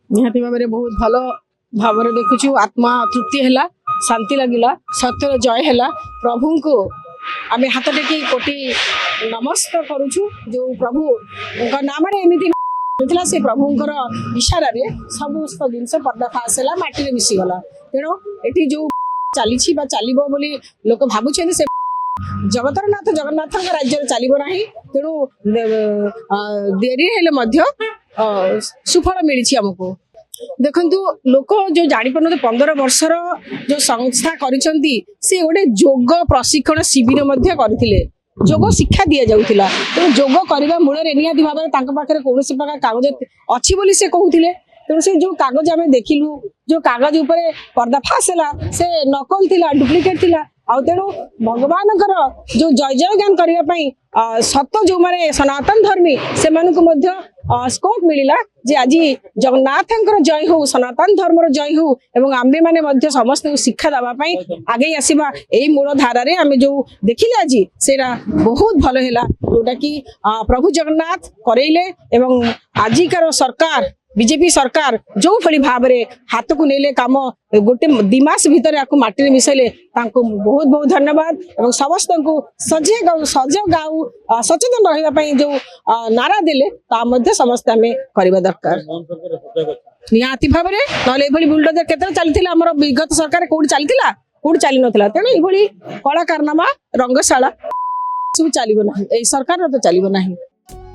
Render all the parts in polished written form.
निहाती भाव में बहुत भल भाव देखुचु आत्मा तृप्ति है शांति लगिला सत्यर जय है प्रभु को आम हाथ टेकी कोटि नमस्कार करुचु जो प्रभु नाम एमती से प्रभुंर इशारा रे समस्त जिनस पर्दाफाश है माटी मिसीगला तेणु ये जो चली चलो बोली लोक भावुं से जगतर नाथ जगन्नाथ राज्य चलो ना तेणु देरी हेल्ले सुफल मिली आमको देखु लोक जो जापर 15 वर्षर जो संस्था करिसेंती से गोटे योग प्रशिक्षण शिविर करथिले योग शिक्षा दि जाउथिला तो योग करबा मूल रे नियादी भाव में तांका पाखरे कोनोसी प्रकार कागज अछि बोली से कहउथिले तेणु से जो कागज आम देखिलु जो कागज ऊपर पर्दाफाश है से नकल थिला डुप्लिकेट थिला आ तेणु भगवान जो जय जय ज्ञान करने सत जो माने सनातन धर्मी से स्कोप मिलला जे आज जगन्नाथ जय हो सनातन धर्म जय हो एवं आम्बे माने समस्त शिक्षा देवाई आगे आसवा यही मूल धारे आम जो देखिले आज से बहुत भल है जोटा कि प्रभु जगन्नाथ करेले एवं आजिकार सरकार बीजेपी सरकार जो भली भाव में हाथ को नेले काम गोटे दिमास भितर आपको माटी मिसैले बहुत बहुत धन्यवाद और समस्त को सजग गाँव सचेतन रही जो नारा देले समस्त आम करवा दरकार निहाती भाव में ना बुलडोजर केते चलता आम विगत सरकार कौटी चलता कौटी चली नाला तेणु ये कला कारनामा रंगशाला सब चलो ना सरकार तो चलो ना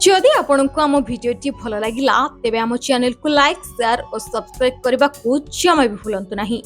जदि आपंक आम भिडी भल लगा तेब आम चैनल को लाइक शेयर और सब्सक्राइब करने को जमा भी भूलु नहीं।